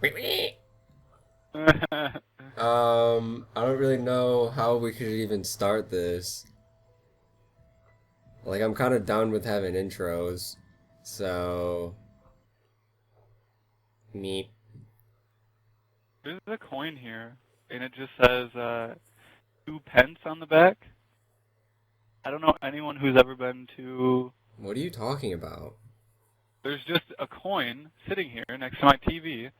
I don't really know how we could even start this. Like, I'm kind of done with having intros. So, meep. There's a coin here, and it just says 2 pence on the back. I don't know anyone who's ever been to. What are you talking about? There's just a coin sitting here next to my TV,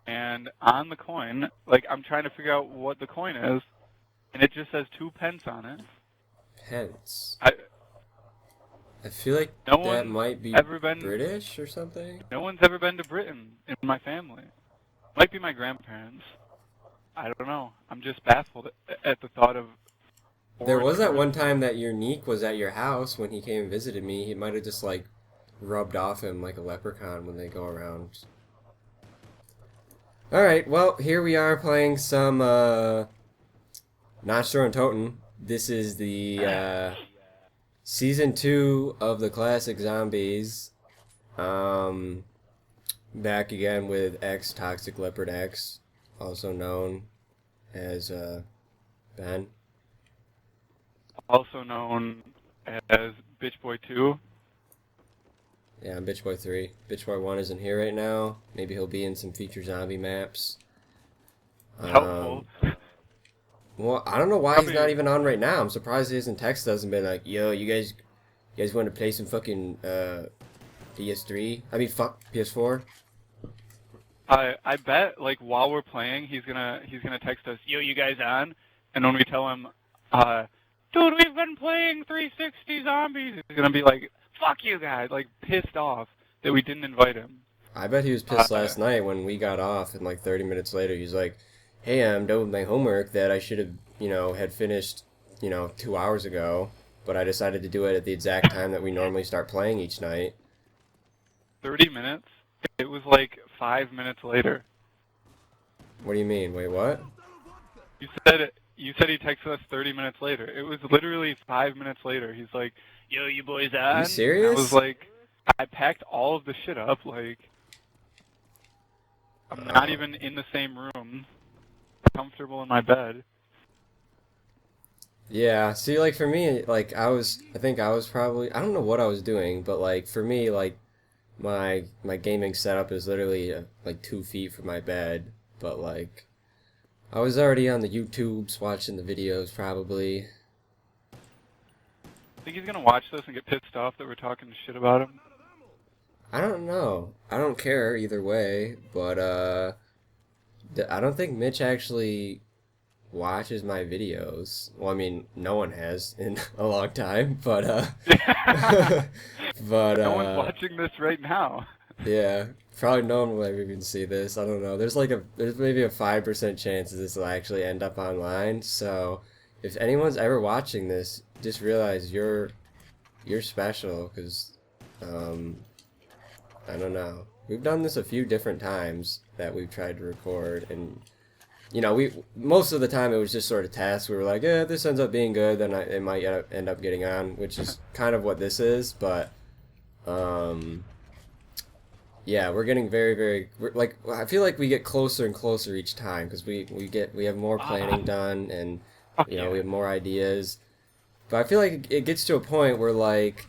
and on the coin, like I'm trying to figure out what the coin is, and it just says 2 pence on it. Pence. I I feel like no that one's might be ever been. British or something. No one's ever been to Britain in my family. Might be my grandparents. I don't know. I'm just baffled at the thought of There foreign was that one currency. time that your Neek was at your house when he came and visited me. He might have just, like, rubbed off him like a leprechaun when they go around. Alright, well, here we are playing some, Nacht, Untoten. This is the, Season 2 of the classic zombies. Back again with X, Toxic Leopard X, also known as, Ben. Also known as Bitch Boy 2. Yeah, I'm Bitch Boy 3. Bitch Boy 1 isn't here right now. Maybe he'll be in some future zombie maps. Helpful. Well, I don't know why he's not Probably. even on right now. I'm surprised he hasn't texted us and been like, yo, you guys want to play some fucking, PS3? I mean, fuck, PS4? I bet like while we're playing, he's gonna text us, "Yo, you guys on?" And when we tell him, "Dude, we've been playing 360 zombies," he's gonna be like, "Fuck you guys!" Like pissed off that we didn't invite him. I bet he was pissed Uh, last night when we got off, and like 30 minutes later, he's like, "Hey, I'm done with my homework that I should have, had finished, 2 hours ago, but I decided to do it at the exact time that we normally start playing each night." 30 minutes. It was like 5 minutes later. What do you mean? Wait, what? You said he texted us 30 minutes later. It was literally 5 minutes later. He's like, "Yo, you boys Are you on?" And I was serious? like, I packed all of the shit up. Like, I'm not Uh, even in the same room, comfortable in my bed. yeah. See, like for me, like I think I was probably, I don't know what I was doing, but like for me, like my gaming setup is literally like 2 feet from my bed, but like I was already on the YouTubes watching the videos probably. Think he's gonna watch this and get pissed off that we're talking shit about him? I don't know. I don't care either way, but I don't think Mitch actually watches my videos. Well, I mean, no one has in a long time, but but No one's watching this right now. yeah, probably no one will ever even see this. I don't know. There's maybe a 5% chance that this will actually end up online. So if anyone's ever watching this, just realize you're special because um I don't know. We've done this a few different times that we've tried to record, and we most of the time it was just sort of tests. We were like, yeah, if this ends up being good, then it might end up getting on, which is kind of what this is. But um, yeah, we're getting like I feel like we get closer and closer each time because we have more Ah, planning done, and fuck we yeah. have more ideas. But I feel like it gets to a point where like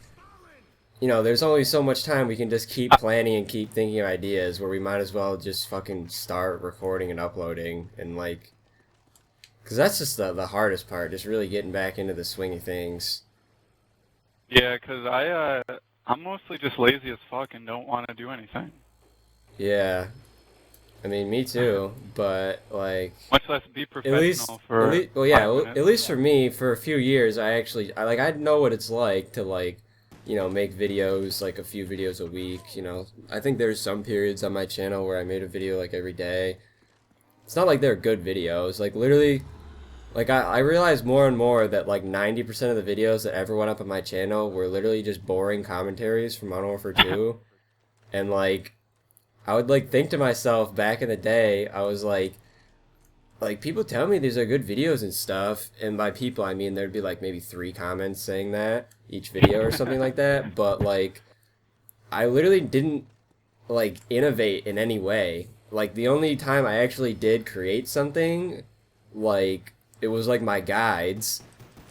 there's only so much time we can just keep planning and keep thinking of ideas where we might as well just fucking start recording and uploading and like, because that's just the hardest part, just really getting back into the swing of things. Yeah, 'cause I'm mostly just lazy as fuck and don't want to do anything. Yeah, I mean, me too, but like, Much less be professional at for least, well, yeah, 5 minutes. at least for me, for a few years, I know what it's like to like, make videos, like a few videos a week. I think there's some periods on my channel where I made a video like every day. It's not like they're good videos, like literally. Like I realized more and more that like 90% of the videos that ever went up on my channel were literally just boring commentaries from Modern Warfare 2. And like I would like think to myself back in the day, I was like people tell me these are good videos and stuff, and by people I mean there'd be like maybe 3 comments saying that each video or something like that, but like I literally didn't like innovate in any way. like the only time I actually did create something, like it was like my guides,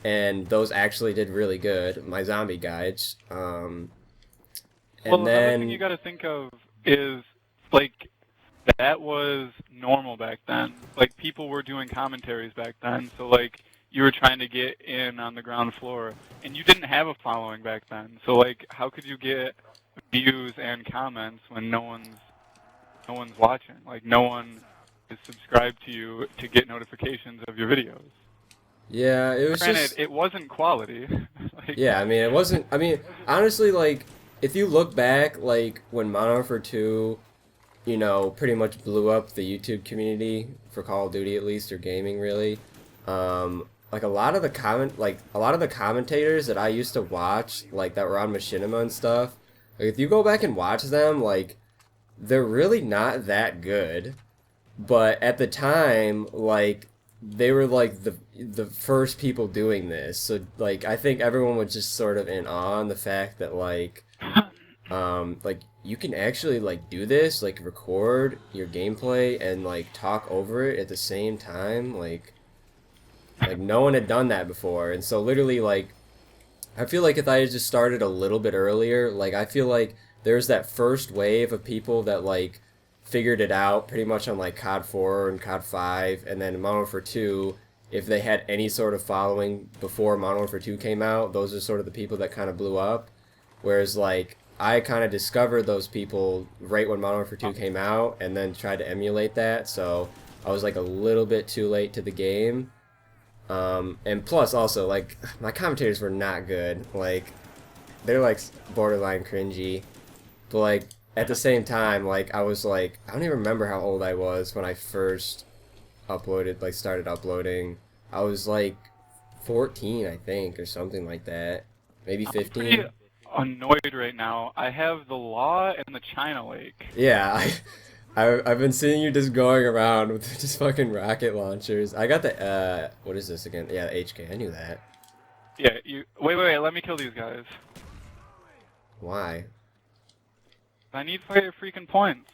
and those actually did really good. My zombie guides. Well, And another thing then you got to think of is like that was normal back then. Like people were doing commentaries back then, so like you were trying to get in on the ground floor, and you didn't have a following back then. So like, how could you get views and comments when no one's watching? Like no one is subscribed to you to get notifications of your videos. yeah, it was Granted, just it wasn't quality. Like, yeah. I mean, it wasn't. I mean, honestly, like if you look back, like when Modern Warfare 2, you know, pretty much blew up the YouTube community for Call of Duty at least, or gaming really. Like a lot of the commentators that I used to watch, like that were on Machinima and stuff. Like if you go back and watch them, like they're really not that good. But at the time, like they were like the first people doing this. So like I think everyone was just sort of in awe on the fact that like you can actually like do this, like record your gameplay and like talk over it at the same time, like no one had done that before. And so literally like I feel like if I had just started a little bit earlier, like I feel like there's that first wave of people that like figured it out pretty much on like COD 4 and COD 5, and then Modern Warfare 2, if they had any sort of following before Modern Warfare 2 came out, those are sort of the people that kind of blew up. Whereas like I kind of discovered those people right when Modern Warfare 2 came out, and then tried to emulate that, so I was like a little bit too late to the game. And plus also like my commentators were not good. Like they're like borderline cringy, but like at the same time, like I was like I don't even remember how old I was when I first started uploading. I was like 14, I think, or something like that, maybe I'm 15. pretty annoyed right now. I have the Law and the China Lake. Yeah, I've been seeing you just going around with just fucking rocket launchers. I got the what is this again? Yeah, the HK. I knew that. Yeah, you wait. Let me kill these guys. Why? I need fire freaking points.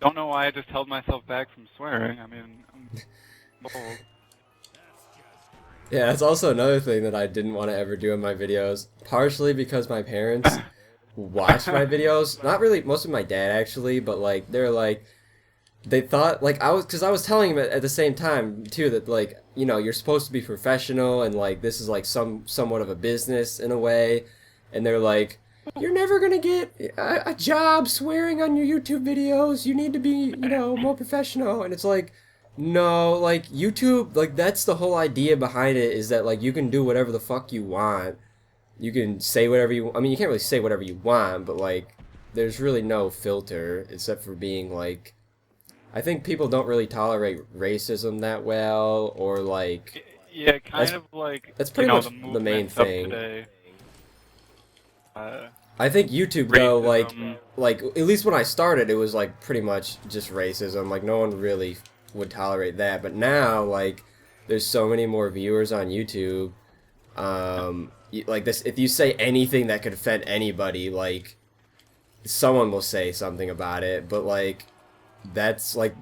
Don't know why I just held myself back from swearing. I mean, I'm bold. Yeah, that's also another thing that I didn't want to ever do in my videos. Partially because my parents watched my videos. Not really, mostly my dad actually, but like they're like they thought like because I was telling him at the same time too that like you know you're supposed to be professional and like this is like somewhat of a business in a way, and they're like you're never gonna get a job swearing on your YouTube videos. You need to be more professional, and it's like. No, like YouTube, like that's the whole idea behind it is that like you can do whatever the fuck you want. You can say whatever I mean, you can't really say whatever you want, but like there's really no filter except for being like I think people don't really tolerate racism that well or like Yeah, kind of like that's pretty much the the main movements of thing. today. I think YouTube though Racism. like at least when I started it was like pretty much just racism. Like no one really would tolerate that, but now like there's so many more viewers on YouTube. Like this, if you say anything that could offend anybody, like someone will say something about it. But like that's like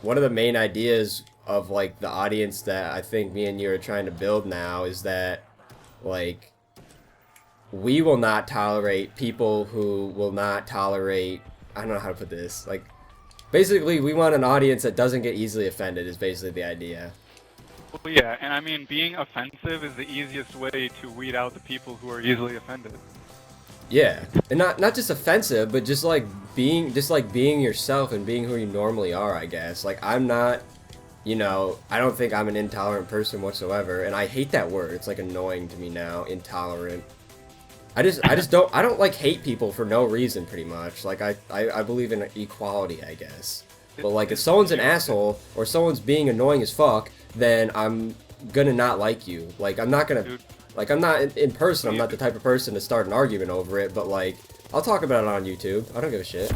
one of the main ideas of like the audience that I think me and you are trying to build now is that like we will not tolerate people who will not tolerate. I don't know how to put this. Like basically, we want an audience that doesn't get easily offended is basically the idea. Well, yeah, and I mean, being offensive is the easiest way to weed out the people who are easily offended. Yeah, and not just offensive, but just like being yourself and being who you normally are. I guess like I'm not, I don't think I'm an intolerant person whatsoever, and I hate that word. It's like annoying to me now. Intolerant. I don't like hate people for no reason. Pretty much, like I believe in equality, I guess. But like if someone's an asshole or someone's being annoying as fuck, then I'm gonna not like you. Like I'm not gonna. Like, I'm not, in person, I'm not the type of person to start an argument over it, but, like, I'll talk about it on YouTube. I don't give a shit.